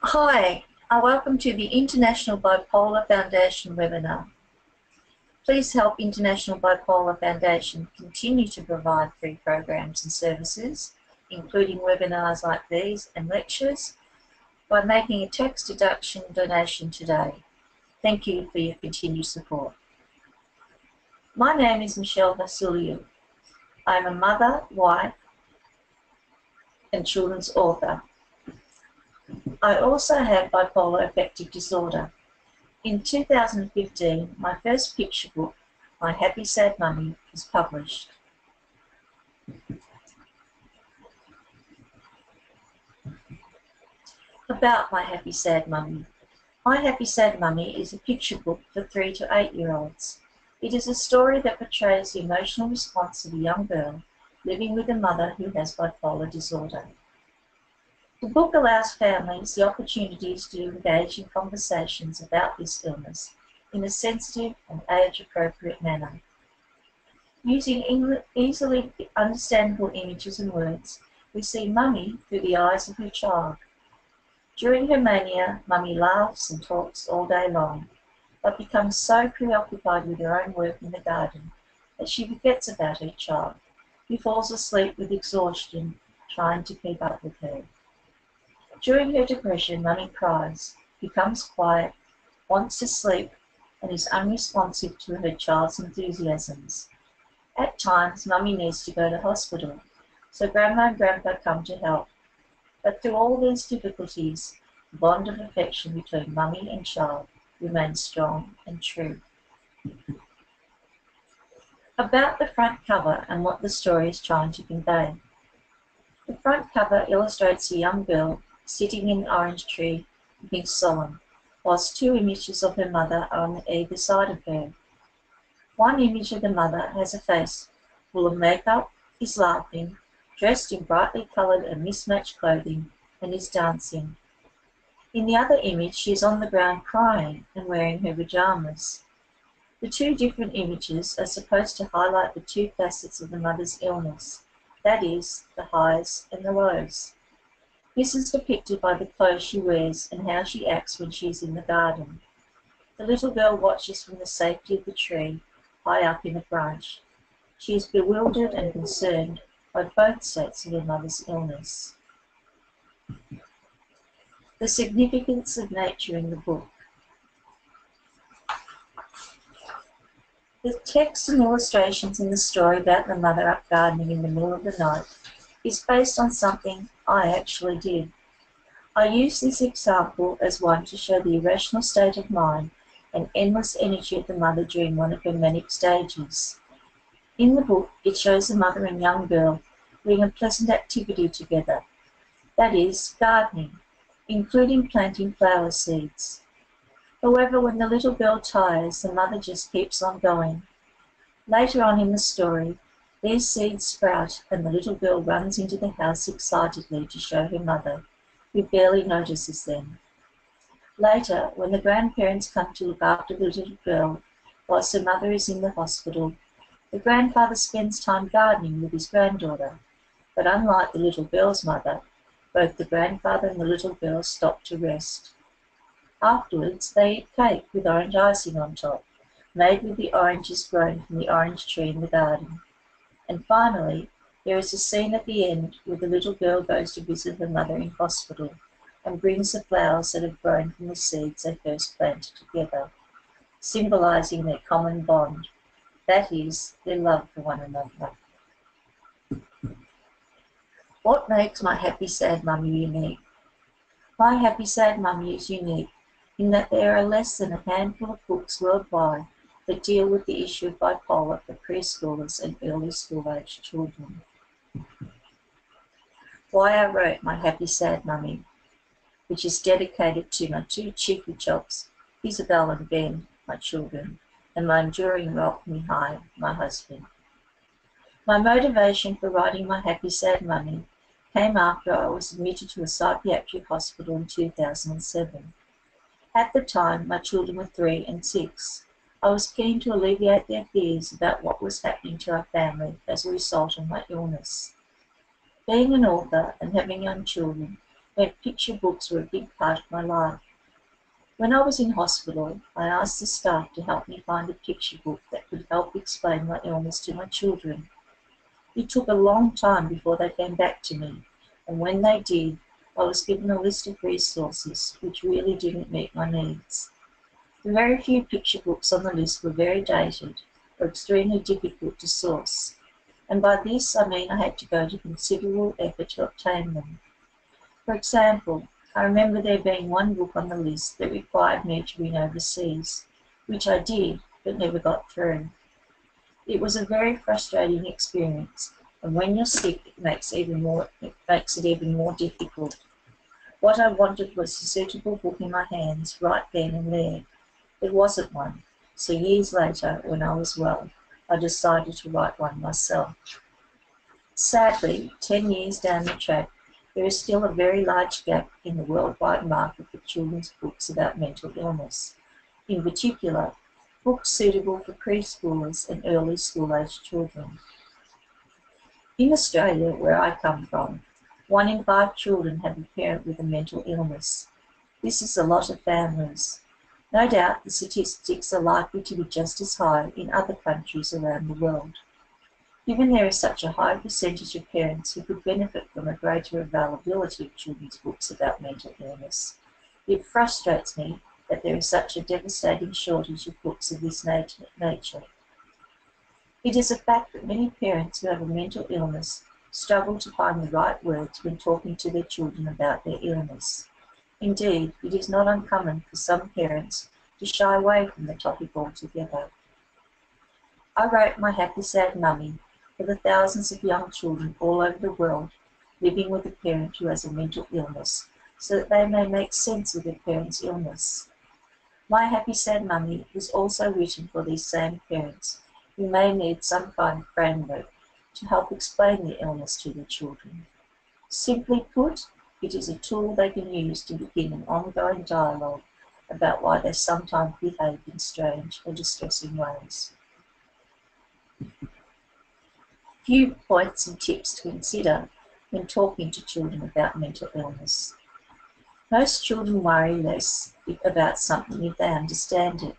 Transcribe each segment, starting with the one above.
Hi, welcome to the International Bipolar Foundation webinar. Please help International Bipolar Foundation continue to provide free programs and services, including webinars like these and lectures, by making a tax deduction donation today. Thank you for your continued support. My name is Michelle Vassiliou. I am a mother, wife, and children's author. I also have bipolar affective disorder. In 2015, my first picture book, My Happy Sad Mummy, was published. About My Happy Sad Mummy. My Happy Sad Mummy is a picture book for 3 to 8-year-olds. It is a story that portrays the emotional response of a young girl living with a mother who has bipolar disorder. The book allows families the opportunities to engage in conversations about this illness in a sensitive and age-appropriate manner. Using easily understandable images and words, we see Mummy through the eyes of her child. During her mania, Mummy laughs and talks all day long, but becomes so preoccupied with her own work in the garden that she forgets about her child, who falls asleep with exhaustion trying to keep up with her. During her depression, Mummy cries, becomes quiet, wants to sleep, and is unresponsive to her child's enthusiasms. At times, Mummy needs to go to hospital, so Grandma and Grandpa come to help. But through all these difficulties, the bond of affection between Mummy and child remains strong and true. About the front cover and what the story is trying to convey. The front cover illustrates a young girl sitting in an orange tree, looking solemn, whilst 2 images of her mother are on either side of her. One image of the mother has a face full of makeup, is laughing, dressed in brightly coloured and mismatched clothing, and is dancing. In the other image, she is on the ground crying and wearing her pyjamas. The 2 different images are supposed to highlight the 2 facets of the mother's illness, that is, the highs and the lows. This is depicted by the clothes she wears and how she acts when she is in the garden. The little girl watches from the safety of the tree, high up in a branch. She is bewildered and concerned by both sets of her mother's illness. The significance of nature in the book. The text and illustrations in the story about the mother up gardening in the middle of the night is based on something I actually did. I use this example as one to show the irrational state of mind and endless energy of the mother during one of her manic stages. In the book, it shows the mother and young girl doing a pleasant activity together, that is, gardening, including planting flower seeds. However, when the little girl tires, the mother just keeps on going. Later on in the story, these seeds sprout and the little girl runs into the house excitedly to show her mother, who barely notices them. Later, when the grandparents come to look after the little girl whilst her mother is in the hospital, the grandfather spends time gardening with his granddaughter. But unlike the little girl's mother, both the grandfather and the little girl stop to rest. Afterwards, they eat cake with orange icing on top, made with the oranges grown from the orange tree in the garden. And finally, there is a scene at the end where the little girl goes to visit her mother in hospital and brings the flowers that have grown from the seeds they first planted together, symbolising their common bond, that is, their love for one another. What makes My Happy Sad Mummy unique? My Happy Sad Mummy is unique in that there are less than a handful of books worldwide that deal with the issue of bipolar for preschoolers and early school-aged children. Why I wrote My Happy Sad Mummy, which is dedicated to my 2 cheeky chops, Isabel and Ben, my children, and my enduring rock, Mihai, my husband. My motivation for writing My Happy Sad Mummy came after I was admitted to a psychiatric hospital in 2007. At the time, my children were 3 and 6. I was keen to alleviate their fears about what was happening to our family as a result of my illness. Being an author and having young children, when picture books were a big part of my life. When I was in hospital, I asked the staff to help me find a picture book that could help explain my illness to my children. It took a long time before they came back to me, and when they did, I was given a list of resources which really didn't meet my needs. The very few picture books on the list were very dated or extremely difficult to source, and by this I mean I had to go to considerable effort to obtain them. For example, I remember there being one book on the list that required me to ring overseas, which I did, but never got through. It was a very frustrating experience, and when you're sick, it makes it even more difficult. What I wanted was a suitable book in my hands right then and there. There wasn't one, so years later, when I was well, I decided to write one myself. Sadly, 10 years down the track, there is still a very large gap in the worldwide market for children's books about mental illness. In particular, books suitable for preschoolers and early school-aged children. In Australia, where I come from, 1 in 5 children have a parent with a mental illness. This is a lot of families. No doubt the statistics are likely to be just as high in other countries around the world. Given there is such a high percentage of parents who could benefit from a greater availability of children's books about mental illness, it frustrates me that there is such a devastating shortage of books of this nature. It is a fact that many parents who have a mental illness struggle to find the right words when talking to their children about their illness. Indeed, it is not uncommon for some parents to shy away from the topic altogether. I wrote My Happy Sad Mummy for the thousands of young children all over the world living with a parent who has a mental illness, so that they may make sense of their parent's illness. My Happy Sad Mummy was also written for these same parents who may need some kind of framework to help explain their illness to their children. Simply put, it is a tool they can use to begin an ongoing dialogue about why they sometimes behave in strange or distressing ways. Few points and tips to consider when talking to children about mental illness. Most children worry less about something if they understand it.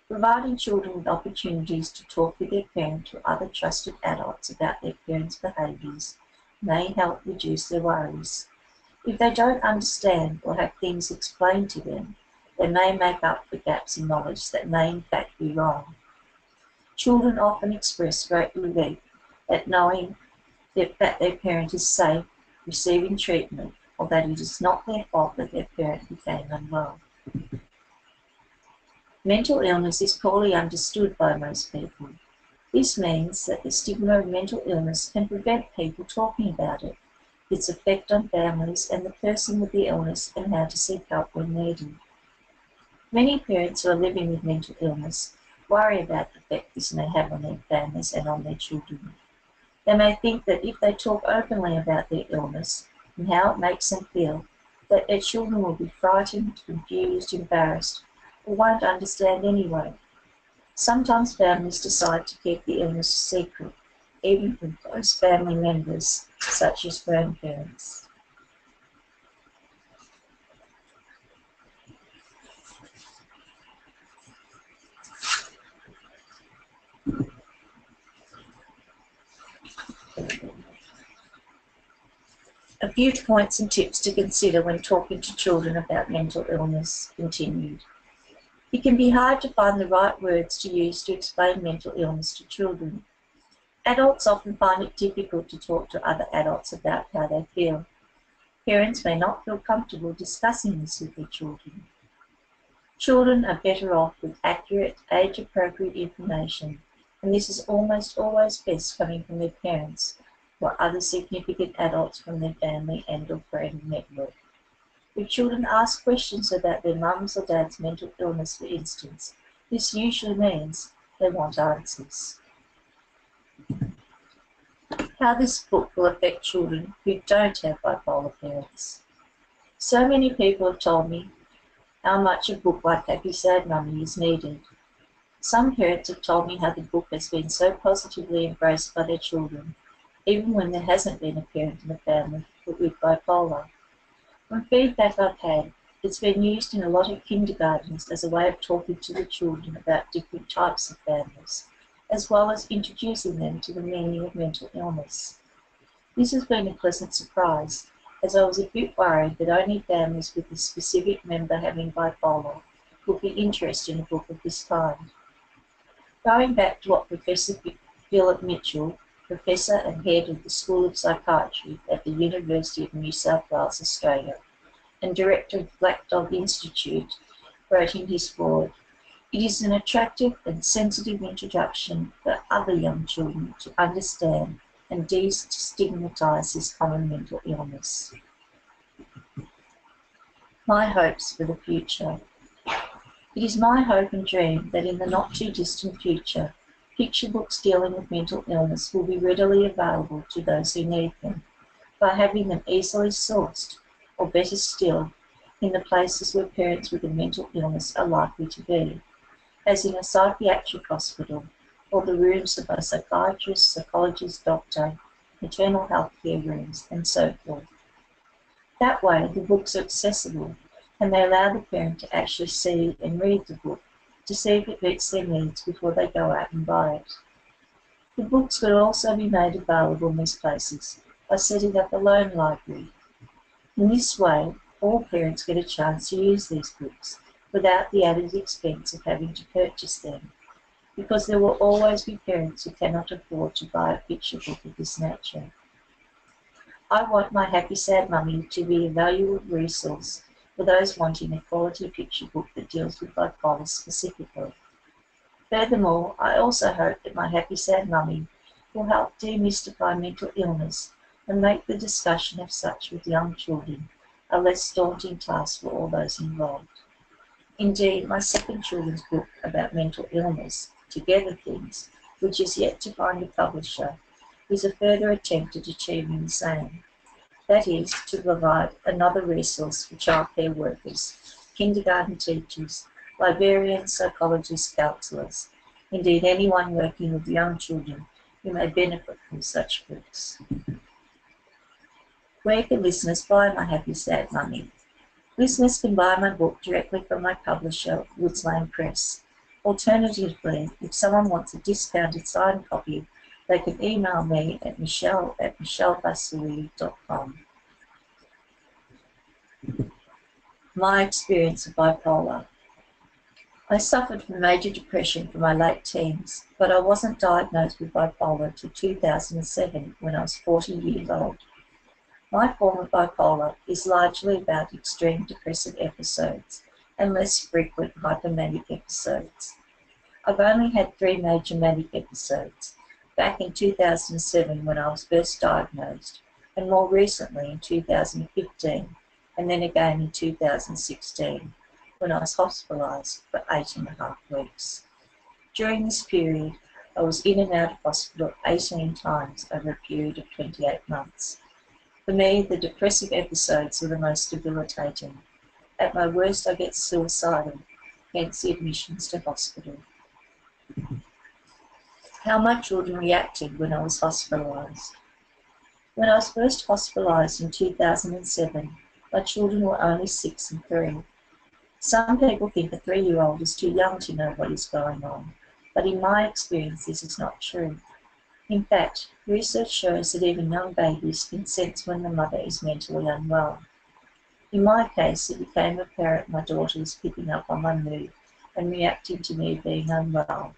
Providing children with opportunities to talk with their parent or other trusted adults about their parents' behaviours may help reduce their worries. If they don't understand or have things explained to them, they may make up for gaps in knowledge that may in fact be wrong. Children often express great relief at knowing that their parent is safe, receiving treatment, or that it is not their fault that their parent became unwell. Mental illness is poorly understood by most people. This means that the stigma of mental illness can prevent people talking about it, its effect on families and the person with the illness, and how to seek help when needed. Many parents who are living with mental illness worry about the effect this may have on their families and on their children. They may think that if they talk openly about their illness and how it makes them feel, that their children will be frightened, confused, embarrassed, or won't understand anyway. Sometimes families decide to keep the illness a secret, even from close family members, such as grandparents. A few points and tips to consider when talking to children about mental illness continued. It can be hard to find the right words to use to explain mental illness to children. Adults often find it difficult to talk to other adults about how they feel. Parents may not feel comfortable discussing this with their children. Children are better off with accurate, age-appropriate information, and this is almost always best coming from their parents or other significant adults from their family and or friend network. If children ask questions about their mum's or dad's mental illness, for instance, this usually means they want answers. How this book will affect children who don't have bipolar parents. So many people have told me how much a book like Happy Sad Mummy is needed. Some parents have told me how the book has been so positively embraced by their children, even when there hasn't been a parent in the family with bipolar. From feedback I've had, it's been used in a lot of kindergartens as a way of talking to the children about different types of families, as well as introducing them to the meaning of mental illness. This has been a pleasant surprise, as I was a bit worried that only families with a specific member having bipolar would be interested in a book of this kind. Going back to what Professor Philip Mitchell, Professor and Head of the School of Psychiatry at the University of New South Wales, Australia, and Director of Black Dog Institute, wrote in his foreword, "It is an attractive and sensitive introduction for other young children to understand and destigmatise this common mental illness." My hopes for the future. It is my hope and dream that in the not-too-distant future, picture books dealing with mental illness will be readily available to those who need them, by having them easily sourced, or better still, in the places where parents with a mental illness are likely to be, as in a psychiatric hospital, or the rooms of a psychiatrist, psychologist, doctor, maternal health care rooms, and so forth. That way, the books are accessible, and they allow the parent to actually see and read the book to see if it meets their needs before they go out and buy it. The books could also be made available in these places by setting up a loan library. In this way, all parents get a chance to use these books without the added expense of having to purchase them, because there will always be parents who cannot afford to buy a picture book of this nature. I want My Happy Sad Mummy to be a valuable resource for those wanting a quality picture book that deals with bipolar specifically. Furthermore, I also hope that My Happy Sad Mummy will help demystify mental illness and make the discussion of such with young children a less daunting task for all those involved. Indeed, my second children's book about mental illness, Together Things, which is yet to find a publisher, is a further attempt at achieving the same. That is, to provide another resource for childcare workers, kindergarten teachers, librarians, psychologists, counsellors, indeed anyone working with young children who may benefit from such books. Where can listeners buy My Happy Sad Mummy? Listeners can buy my book directly from my publisher, Woods Lane Press. Alternatively, if someone wants a discounted signed copy, they can email me at michelle@michellebasui.com. My experience of bipolar. I suffered from major depression for my late teens, but I wasn't diagnosed with bipolar until 2007 when I was 40 years old. My form of bipolar is largely about extreme depressive episodes and less frequent hypomanic episodes. I've only had 3 major manic episodes, back in 2007 when I was first diagnosed, and more recently in 2015, and then again in 2016 when I was hospitalised for 8.5 weeks. During this period, I was in and out of hospital 18 times over a period of 28 months. For me, the depressive episodes were the most debilitating. At my worst, I get suicidal, hence the admissions to hospital. How my children reacted when I was hospitalised. When I was first hospitalised in 2007, my children were only 6 and 3. Some people think a 3-year-old is too young to know what is going on, but in my experience this is not true. In fact, research shows that even young babies can sense when the mother is mentally unwell. In my case, it became apparent my daughter was picking up on my mood and reacting to me being unwell,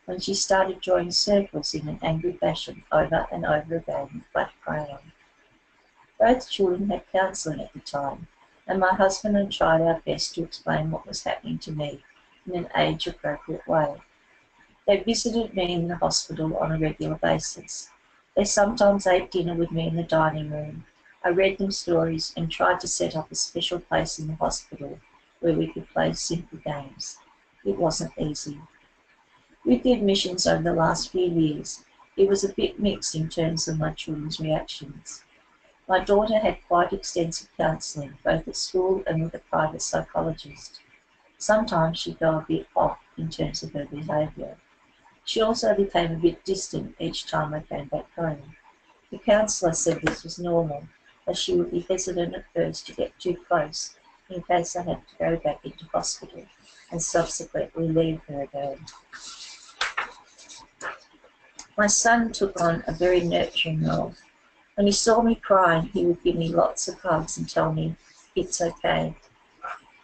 when she started drawing circles in an angry fashion over and over again with black crayon. Both children had counselling at the time, and my husband and I tried our best to explain what was happening to me in an age-appropriate way. They visited me in the hospital on a regular basis. They sometimes ate dinner with me in the dining room. I read them stories and tried to set up a special place in the hospital where we could play simple games. It wasn't easy. With the admissions over the last few years, it was a bit mixed in terms of my children's reactions. My daughter had quite extensive counselling, both at school and with a private psychologist. Sometimes she'd go a bit off in terms of her behaviour. She also became a bit distant each time I came back home. The counsellor said this was normal, as she would be hesitant at first to get too close in case I had to go back into hospital and subsequently leave her again. My son took on a very nurturing role. When he saw me crying, he would give me lots of hugs and tell me, "It's okay."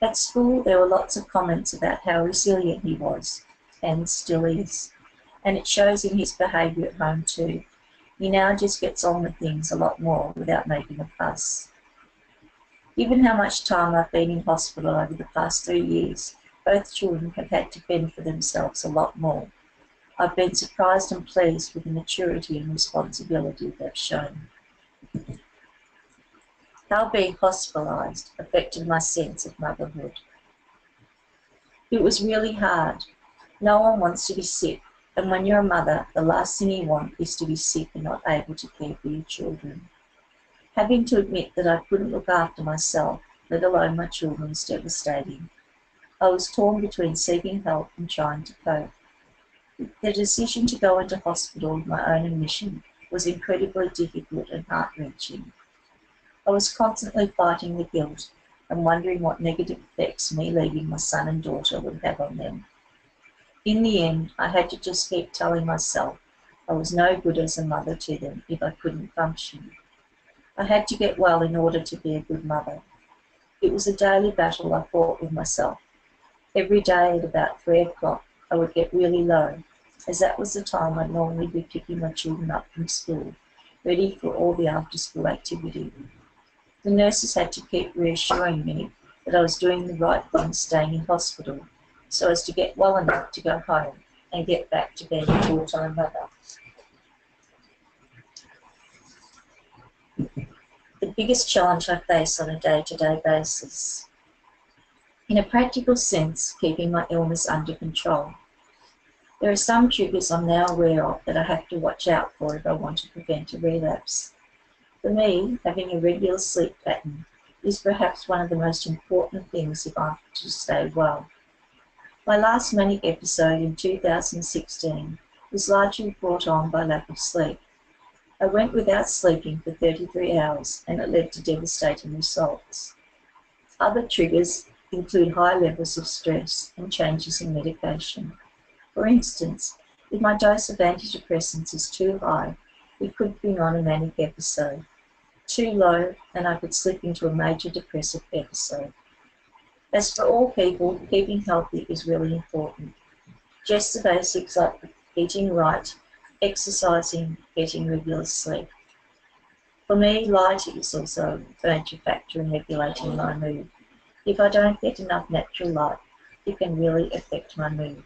At school, there were lots of comments about how resilient he was, and still is. And it shows in his behaviour at home too. He now just gets on with things a lot more without making a fuss. Given how much time I've been in hospital over the past 3 years, both children have had to fend for themselves a lot more. I've been surprised and pleased with the maturity and responsibility they've shown. How being hospitalised affected my sense of motherhood. It was really hard. No one wants to be sick, and when you're a mother, the last thing you want is to be sick and not able to care for your children. Having to admit that I couldn't look after myself, let alone my children, was devastating. I was torn between seeking help and trying to cope. The decision to go into hospital of my own admission was incredibly difficult and heart-wrenching. I was constantly fighting the guilt and wondering what negative effects me leaving my son and daughter would have on them. In the end, I had to just keep telling myself I was no good as a mother to them if I couldn't function. I had to get well in order to be a good mother. It was a daily battle I fought with myself. Every day at about 3 o'clock, I would get really low, as that was the time I'd normally be picking my children up from school, ready for all the after-school activity. The nurses had to keep reassuring me that I was doing the right thing staying in hospital, so as to get well enough to go home and get back to being a full-time mother. The biggest challenge I face on a day-to-day basis. In a practical sense, keeping my illness under control. There are some triggers I'm now aware of that I have to watch out for if I want to prevent a relapse. For me, having a regular sleep pattern is perhaps one of the most important things if I'm to stay well. My last manic episode in 2016 was largely brought on by lack of sleep. I went without sleeping for 33 hours and it led to devastating results. Other triggers include high levels of stress and changes in medication. For instance, if my dose of antidepressants is too high, it could bring on a manic episode. Too low, and I could slip into a major depressive episode. As for all people, keeping healthy is really important. Just the basics like eating right, exercising, getting regular sleep. For me, light is also a major factor in regulating my mood. If I don't get enough natural light, it can really affect my mood.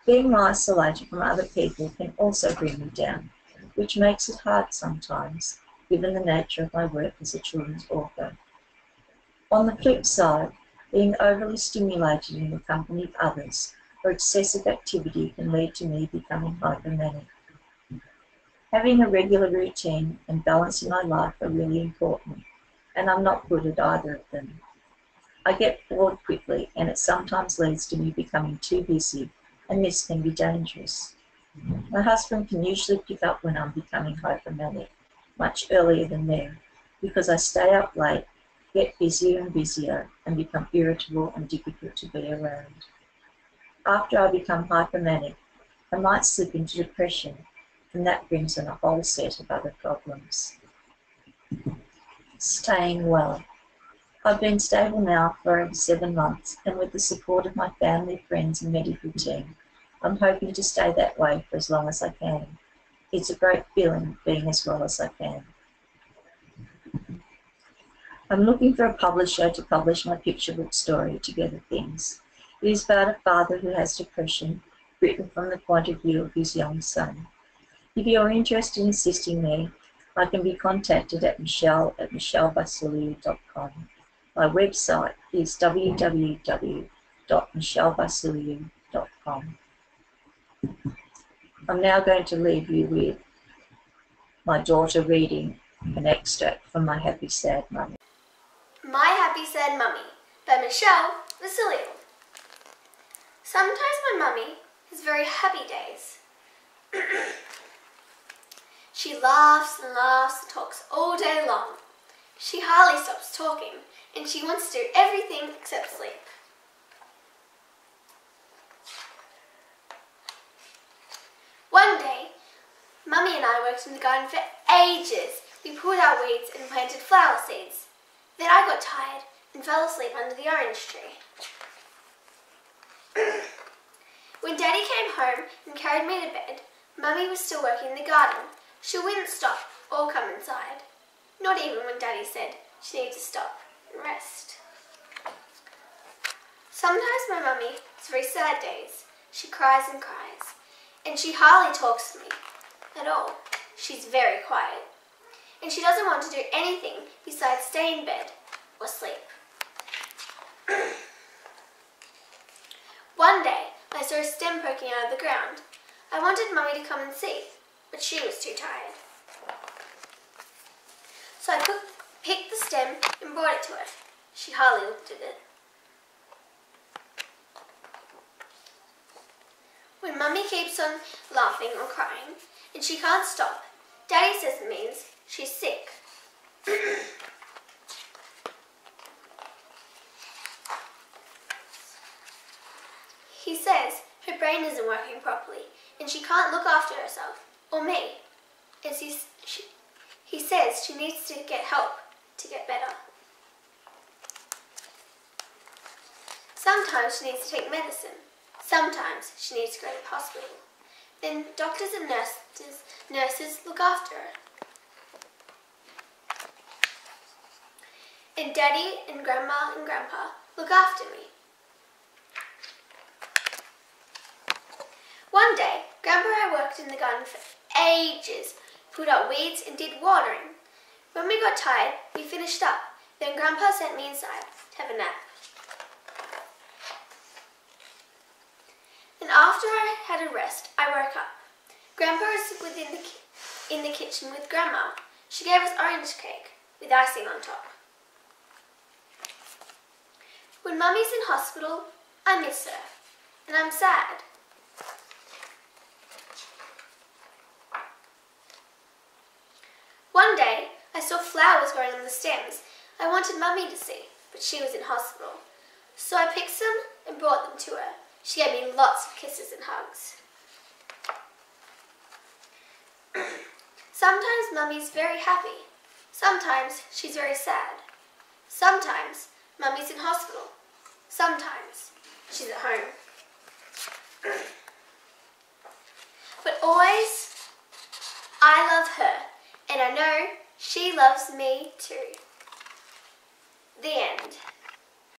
Being isolated from other people can also bring me down, which makes it hard sometimes, given the nature of my work as a children's author. On the flip side, being overly stimulated in the company of others or excessive activity can lead to me becoming hypomanic. Having a regular routine and balance in my life are really important, and I'm not good at either of them. I get bored quickly, and it sometimes leads to me becoming too busy, and this can be dangerous. My husband can usually pick up when I'm becoming hypomanic, much earlier than them, because I stay up late, get busier and busier, and become irritable and difficult to be around. After I become hypomanic, I might slip into depression, and that brings in a whole set of other problems. Staying well. I've been stable now for over 7 months, and with the support of my family, friends and medical team, I'm hoping to stay that way for as long as I can. It's a great feeling being as well as I can. I'm looking for a publisher to publish my picture book story, Together Things. It is about a father who has depression, written from the point of view of his young son. If you're interested in assisting me, I can be contacted at michelle@michellevassiliou.com. My website is www.michellevassiliou.com. I'm now going to leave you with my daughter reading an extract from My Happy Sad Mummy. My Happy Sad Mummy by Michelle Vassiliou. Sometimes my mummy has very happy days. She laughs and laughs and talks all day long. She hardly stops talking, and she wants to do everything except sleep. One day, Mummy and I worked in the garden for ages. We pulled out weeds and planted flower seeds. Then I got tired and fell asleep under the orange tree. When Daddy came home and carried me to bed, Mummy was still working in the garden. She wouldn't stop or come inside. Not even when Daddy said she needed to stop and rest. Sometimes my mummy has very sad days. She cries and cries, and she hardly talks to me at all. She's very quiet, and she doesn't want to do anything besides stay in bed or sleep. One day, I saw a stem poking out of the ground. I wanted Mummy to come and see, but she was too tired. So I picked the stem and brought it to her. She hardly looked at it. When Mummy keeps on laughing or crying and she can't stop, Daddy says it means she's sick. He says her brain isn't working properly and she can't look after herself or me. He says she needs to get help to get better. Sometimes she needs to take medicine. Sometimes she needs to go to the hospital. Then doctors and nurses look after her. And Daddy and Grandma and Grandpa look after me. One day, Grandpa and I worked in the garden for ages, pulled out weeds and did watering. When we got tired, we finished up. Then Grandpa sent me inside to have a nap. And after I had a rest, I woke up. Grandpa was in the kitchen with Grandma. She gave us orange cake with icing on top. When Mummy's in hospital, I miss her, and I'm sad. One day, I saw flowers growing on the stems. I wanted Mummy to see, but she was in hospital. So I picked some and brought them to her. She gave me lots of kisses and hugs. Sometimes Mummy's very happy. Sometimes she's very sad. Sometimes Mummy's in hospital. Sometimes she's at home. But always, I love her, and I know she loves me too.